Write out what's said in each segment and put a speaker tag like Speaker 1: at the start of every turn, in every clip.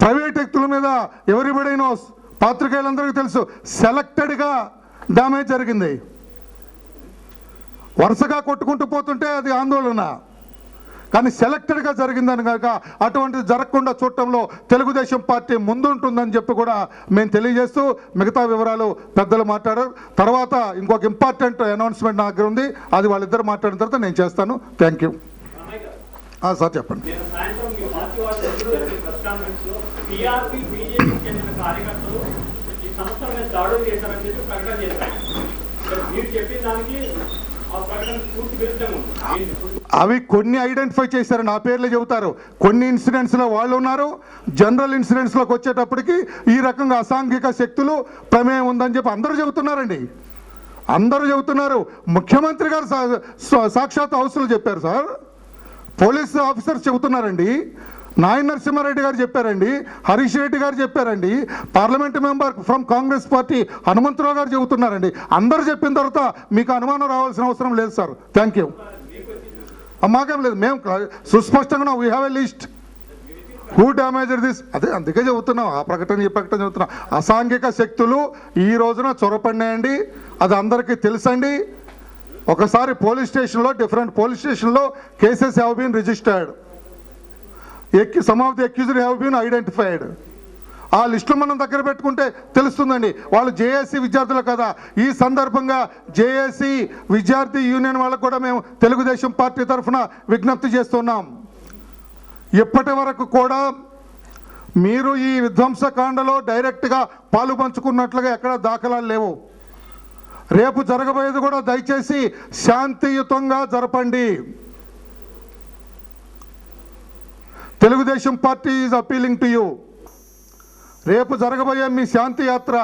Speaker 1: Private వ్యక్తుల మీద everybody nose, పాత్రికేయులందరికీ తెలుసు, సెలెక్టెడ్గా డ్యామేజ్ జరిగింది. వరుసగా కొట్టుకుంటూ పోతుంటే అది ఆందోళన, కానీ సెలెక్టెడ్గా జరిగిందని కనుక అటువంటిది జరగకుండా చూడటంలో తెలుగుదేశం పార్టీ ముందుంటుందని చెప్పి కూడా మేము తెలియజేస్తూ మిగతా వివరాలు పెద్దలు మాట్లాడారు. తర్వాత ఇంకొక ఇంపార్టెంట్ అనౌన్స్మెంట్ నా దగ్గర ఉంది, అది వాళ్ళిద్దరు మాట్లాడిన తర్వాత నేను చేస్తాను. Thank you. సార్ చెప్పండి. అవి కొన్ని ఐడెంటిఫై చేశారని ఆ పేర్లే చెబుతారు. కొన్ని ఇన్సిడెంట్స్లో వాళ్ళు ఉన్నారు. జనరల్ ఇన్సిడెంట్స్లోకి వచ్చేటప్పటికి ఈ రకంగా అసాంఘిక శక్తులు ప్రమేయం ఉందని చెప్పి అందరూ చెబుతున్నారండి, అందరూ చెబుతున్నారు. ముఖ్యమంత్రి గారు సాక్షాత్ హౌస్లో చెప్పారు సార్, పోలీస్ ఆఫీసర్స్ చెబుతున్నారండి, నాయన నరసింహారెడ్డి గారు చెప్పారండి, హరీష్ రెడ్డి గారు చెప్పారండి, parliament member from Congress party Hanumantharao గారు చెబుతున్నారండి. అందరూ చెప్పిన తర్వాత మీకు అనుమానం రావాల్సిన అవసరం లేదు సార్. Thank you. మాకేం లేదు, మేము సుస్పష్టంగా we have a list who damaged this. అదే అందుకే చెబుతున్నాం, ఆ ప్రకటన ఈ ప్రకటన చెబుతున్నాం. అసాంఘిక శక్తులు ఈ రోజున చొరపడినాయండి, అది అందరికీ తెలుసండి. ఒకసారి పోలీస్ స్టేషన్లో, డిఫరెంట్ పోలీస్ స్టేషన్లో cases have been registered, some of the accused have been identified. ఆ లిస్టులు మనం దగ్గర పెట్టుకుంటే తెలుస్తుందండి వాళ్ళు జేఏసీ విద్యార్థులు కదా. ఈ సందర్భంగా జేఏసీ విద్యార్థి యూనియన్ వాళ్ళకు కూడా మేము తెలుగుదేశం పార్టీ తరఫున విజ్ఞప్తి చేస్తున్నాం. ఇప్పటి వరకు కూడా మీరు ఈ విధ్వంసకాండలో డైరెక్ట్గా పాలు పంచుకున్నట్లుగా ఎక్కడ దాఖలాలు లేవు. రేపు జరగబోయేది కూడా దయచేసి శాంతియుతంగా జరపండి. Telugu Desam party is appealing to you. రేపు జరగబోయే మీ శాంతి యాత్ర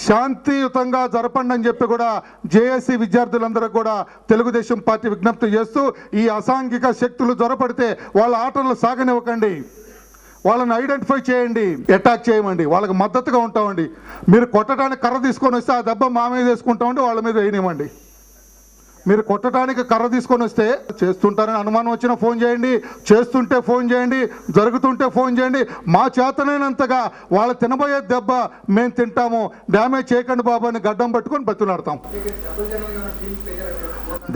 Speaker 1: శాంతియుతంగా జరపండి అని చెప్పి కూడా జేఏసీ విద్యార్థులందరూ కూడా తెలుగుదేశం పార్టీ విజ్ఞప్తి చేస్తూ, ఈ అసాంఘిక శక్తులు జొరపడితే వాళ్ళ ఆటలు సాగనివ్వకండి, వాళ్ళని ఐడెంటిఫై చేయండి, అటాక్ చేయమండి, వాళ్ళకి మద్దతుగా ఉంటామండి. మీరు కొట్టడానికి కర్ర తీసుకొని వస్తే ఆ దెబ్బ మా మీద వేసుకుంటామండి, వాళ్ళ మీద వేయనివ్వండి. మీరు కొట్టడానికి కర్ర తీసుకొని వస్తే చేస్తుంటారని అనుమానం వచ్చినా ఫోన్ చేయండి, చేస్తుంటే ఫోన్ చేయండి, జరుగుతుంటే ఫోన్ చేయండి. మా చేతనైనంతగా వాళ్ళ తినబోయే దెబ్బ మేము తింటాము, డ్యామేజ్ చేయకండి బాబు అని గడ్డం పట్టుకొని బతులాడతాం.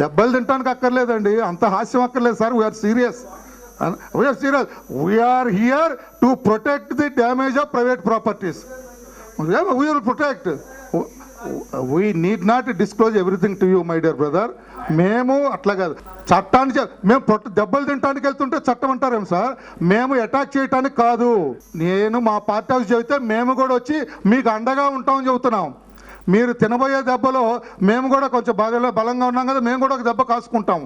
Speaker 1: దెబ్బలు తినడానికి అక్కర్లేదండి, అంత హాస్యం అక్కర్లేదు sir. We are serious, we are serious. We are here to protect the damage of private properties. We will protect. We need not disclose everything to you my dear brother. మేము అట్లా కాదు, చట్టాన్ని మేము దెబ్బలు తినడానికి వెళ్తుంటే చట్టం అంటారేం సార్? మేము అటాక్ చేయడానికి కాదు. నేను మా పార్టీ హౌస్ చెబితే మేము కూడా వచ్చి మీకు అండగా ఉంటామని చెబుతున్నాం. మీరు తినబోయే దెబ్బలో మేము కూడా కొంచెం బలంగా ఉన్నాం కదా, మేము కూడా ఒక దెబ్బ కాసుకుంటాం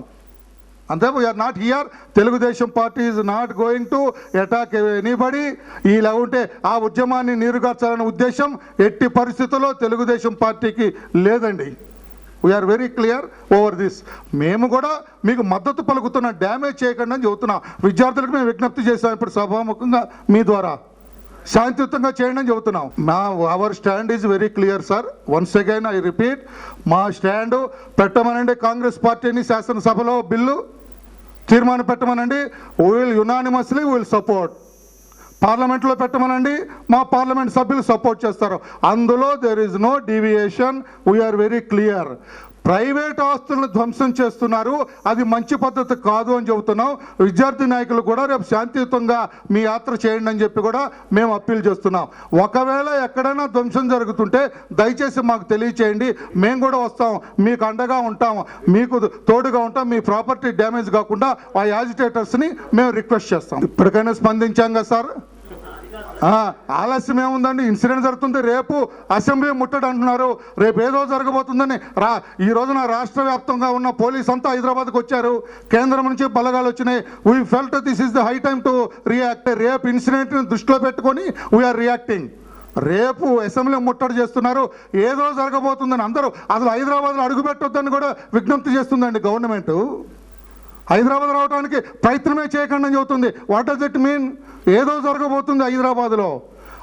Speaker 1: అంతే. We are not here, Telugu Desam party is not going to attack anybody. ఇలా ఉంటే ఆ ఉద్యమాన్ని నీరుగార్చాలనే ఉద్దేశం ఎట్టి పరిస్థితుల్లో తెలుగుదేశం పార్టీకి లేదండి. We are very clear over this. మేము కూడా మీకు మద్దతు పలుకుతున్నాం, డ్యామేజ్ చేయకండి అని చెబుతున్నాం. విద్యార్థులకు మేము విజ్ఞప్తి చేస్తాం ఇప్పుడు సభాముఖంగా మీ ద్వారా, శాంతియుతంగా చేయండి అని చెబుతున్నాం. Our stand is very clear sir. Once again I repeat, మా స్టాండ్ పెట్టమనండి కాంగ్రెస్ పార్టీని శాసనసభలో బిల్లు తీర్మానం పెట్టమనండి, we will unanimously we will support. పార్లమెంట్లో పెట్టమనండి, మా పార్లమెంట్ సభ్యులు సపోర్ట్ చేస్తారు. అందులో there is no deviation. We are very clear. Private ఆస్తులను ధ్వంసం చేస్తున్నారు, అది మంచి పద్ధతి కాదు అని చెబుతున్నాం. విద్యార్థి నాయకులు కూడా రేపు శాంతియుతంగా మీ యాత్ర చేయండి అని చెప్పి కూడా మేము అప్పీల్ చేస్తున్నాం. ఒకవేళ ఎక్కడైనా ధ్వంసం జరుగుతుంటే దయచేసి మాకు తెలియచేయండి, మేము కూడా వస్తాం, మీకు అండగా ఉంటాం, మీకు తోడుగా ఉంటాం. మీ ప్రాపర్టీ డ్యామేజ్ కాకుండా ఆ యాజిటేటర్స్ని మేము రిక్వెస్ట్ చేస్తాం. ఇప్పటికైనా స్పందించాం కదా సార్. ఆలస్యం ఏముందండి, ఇన్సిడెంట్ జరుగుతుంది. రేపు అసెంబ్లీ ముట్టడి అంటున్నారు, రేపు ఏదో జరగబోతుందని ఈ రోజున రాష్ట్ర వ్యాప్తంగా ఉన్న పోలీస్ అంతా హైదరాబాద్కి వచ్చారు, కేంద్రం నుంచి బలగాలు వచ్చినాయి. We felt this is the high time to react. రేపు ఇన్సిడెంట్ని దృష్టిలో పెట్టుకొని వీఆర్ రియాక్టింగ్. రేపు అసెంబ్లీ ముట్టడి చేస్తున్నారు, ఏదో జరగబోతుందని అందరూ అసలు హైదరాబాద్లో అడుగుపెట్టొద్దని కూడా విజ్ఞప్తి చేస్తుందండి గవర్నమెంట్. హైదరాబాద్ రావడానికి ప్రయత్నమే చేయకండి అని చెబుతుంది. What does it mean? ఏదో జరగబోతుంది హైదరాబాద్లో,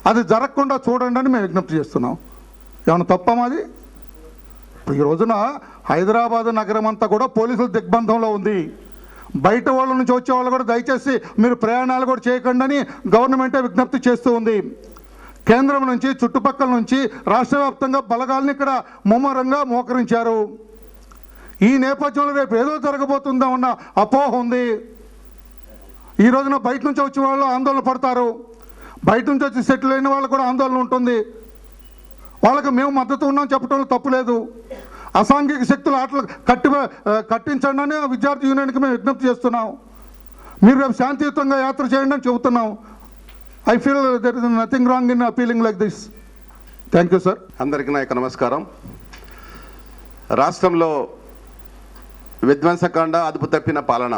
Speaker 1: అది జరగకుండా చూడండి అని మేము విజ్ఞప్తి చేస్తున్నాం. ఏమన్నా తప్ప మాది? ఈ రోజున హైదరాబాద్ నగరం అంతా కూడా పోలీసుల దిగ్బంధంలో ఉంది. బయట వాళ్ళ నుంచి వచ్చే వాళ్ళు కూడా దయచేసి మీరు ప్రయాణాలు కూడా చేయకండి అని గవర్నమెంటే విజ్ఞప్తి చేస్తూ ఉంది. కేంద్రం నుంచి చుట్టుపక్కల నుంచి రాష్ట్ర వ్యాప్తంగా బలగాల్ని ఇక్కడ ముమ్మరంగా మోకరించారు. ఈ నేపథ్యంలో రేపు ఏదో జరగబోతుందో అన్న అపోహ ఉంది. ఈ రోజున బయట నుంచి వచ్చే వాళ్ళు ఆందోళన పడతారు, బయట నుంచి వచ్చి సెటిల్ అయిన వాళ్ళు కూడా ఆందోళన ఉంటుంది. వాళ్ళకి మేము మద్దతు ఉన్నాం చెప్పడంలో తప్పులేదు. అసాంఘిక శక్తుల ఆటలు కట్టించండి అని విద్యార్థి యూనియన్కి మేము విజ్ఞప్తి చేస్తున్నాం. మీరు రేపు శాంతియుతంగా యాత్ర చేయండి అని చెబుతున్నాం. I feel there is nothing wrong in appealing like this. Thank you sir.
Speaker 2: అందరికీ నా యొక్క నమస్కారం. రాష్ట్రంలో విధ్వంసకాండ, అదుపు తప్పిన పాలన,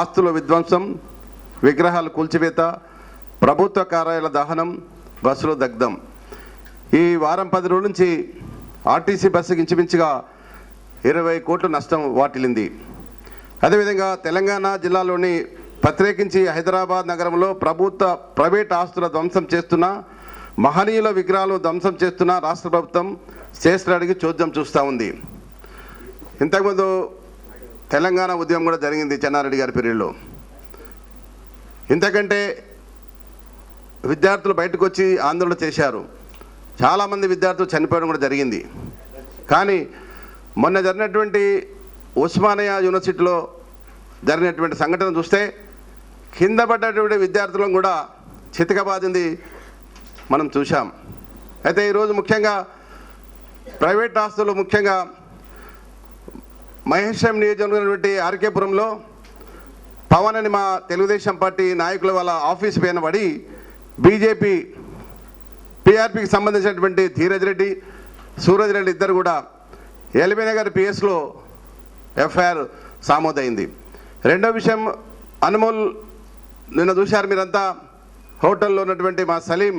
Speaker 2: ఆస్తుల విధ్వంసం, విగ్రహాలు కూల్చివేత, ప్రభుత్వ కార్యాలయాల దహనం, బస్సులు దగ్ధం. ఈ వారం 10 రోజుల నుంచి ఆర్టీసీ బస్సుకి ఇంచుమించుగా 20 కోట్ల నష్టం వాటిల్లింది. అదేవిధంగా తెలంగాణ జిల్లాలోని ప్రత్యేకించి హైదరాబాద్ నగరంలో ప్రైవేట్ ఆస్తుల ధ్వంసం చేస్తున్న, మహనీయుల విగ్రహాలు ధ్వంసం చేస్తున్న రాష్ట్ర ప్రభుత్వం చేస్తున్నడికి చోద్యం చూస్తూ ఉంది. ఇంతకుముందు తెలంగాణ ఉద్యమం కూడా జరిగింది చెన్నారెడ్డి గారి పీరియడ్లో. ఇంతకంటే విద్యార్థులు బయటకు వచ్చి ఆందోళన చేశారు. చాలామంది విద్యార్థులు చనిపోవడం కూడా జరిగింది. కానీ మొన్న జరిగినటువంటి ఉస్మానియా యూనివర్సిటీలో జరిగినటువంటి సంఘటన చూస్తే కింద పడ్డటువంటి విద్యార్థులను కూడా చితకబాదింది మనం చూసాం. అయితే ఈరోజు ముఖ్యంగా ప్రైవేట్ ఆస్తులు, ముఖ్యంగా మహేశ్వరం నియోజకవర్గం ఆర్కేపురంలో పవన్ అని మా తెలుగుదేశం పార్టీ నాయకుల వాళ్ళ ఆఫీస్ పైన పడి బీజేపీ పీఆర్పీకి సంబంధించినటువంటి ధీరజ్ రెడ్డి, సూరజ్ రెడ్డి ఇద్దరు కూడా ఎల్బీ నగర్ పిఎస్లో ఎఫ్ఐఆర్ సామోదైంది. రెండో విషయం, అనుమోల్ నిన్న చూశారు మీరంతా, హోటల్లో ఉన్నటువంటి మా సలీం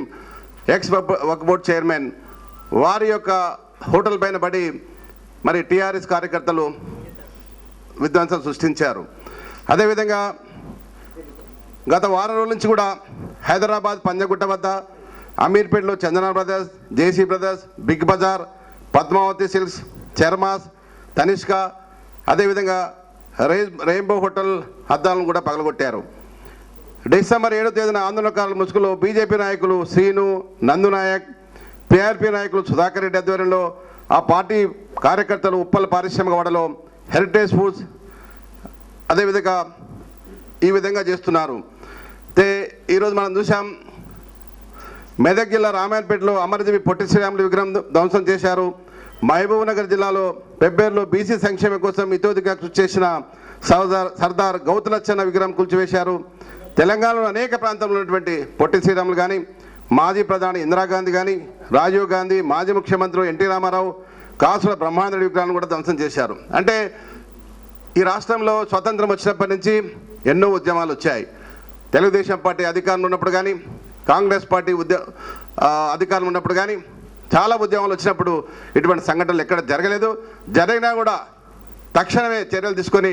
Speaker 2: ఎక్స్ వక్ఫ్ బోర్డ్ చైర్మన్, వారి యొక్క హోటల్ పైన పడి మరి టీఆర్ఎస్ కార్యకర్తలు విధ్వంసం సృష్టించారు. అదేవిధంగా గత వారం రోజుల నుంచి కూడా హైదరాబాద్ పంజగుట్ట వద్ద, అమీర్పేటలో Chandana brothers, JC brothers, big bazaar, Padmavathi silks, Chermas, Tanishq, అదేవిధంగా రెయిన్బో హోటల్ అద్దాలను కూడా పగలగొట్టారు. డిసెంబర్ 7వ తేదీన ఆందోళనకారుల ముసుగులో బీజేపీ నాయకులు శ్రీను, నందునాయక్, పీఆర్పీ నాయకులు సుధాకర్ రెడ్డి ఆధ్వర్యంలో ఆ పార్టీ కార్యకర్తలు ఉప్పల్ పారిశ్రామిక వాడలో హెరిటేజ్ ఫుడ్స్ అదేవిధంగా ఈ విధంగా చేస్తున్నారు. అయితే ఈరోజు మనం చూసాం, మెదక్ జిల్లా రామాయణపేటలో అమరజీవి పొట్టి శ్రీరాములు విగ్రహం ధ్వంసం చేశారు. మహబూబ్ నగర్ జిల్లాలో పెబ్బేరులో బీసీ సంక్షేమం కోసం ఇతోదిగా కృషి చేసిన సర్దార్ గౌతులచ్చన్న విగ్రహం కూల్చివేశారు. తెలంగాణలో అనేక ప్రాంతాల్లో ఉన్నటువంటి పొట్టి శ్రీరాములు కానీ, మాజీ ప్రధాని ఇందిరాగాంధీ కానీ, రాజీవ్ గాంధీ, మాజీ ముఖ్యమంత్రి ఎన్టీ రామారావు, కాసుల బ్రహ్మానంద విగ్రహాలను కూడా ధ్వంసం చేశారు. అంటే ఈ రాష్ట్రంలో స్వతంత్రం వచ్చినప్పటి నుంచి ఎన్నో ఉద్యమాలు వచ్చాయి. తెలుగుదేశం పార్టీ అధికారంలో ఉన్నప్పుడు కానీ, కాంగ్రెస్ పార్టీ అధికారంలో ఉన్నప్పుడు కానీ చాలా ఉద్యమాలు వచ్చినప్పుడు ఇటువంటి సంఘటనలు ఎక్కడ జరగలేదు. జరిగినా కూడా తక్షణమే చర్యలు తీసుకొని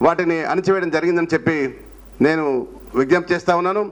Speaker 2: వాటిని అణిచివేయడం జరిగిందని చెప్పి నేను విజ్ఞప్తి చేస్తూ ఉన్నాను.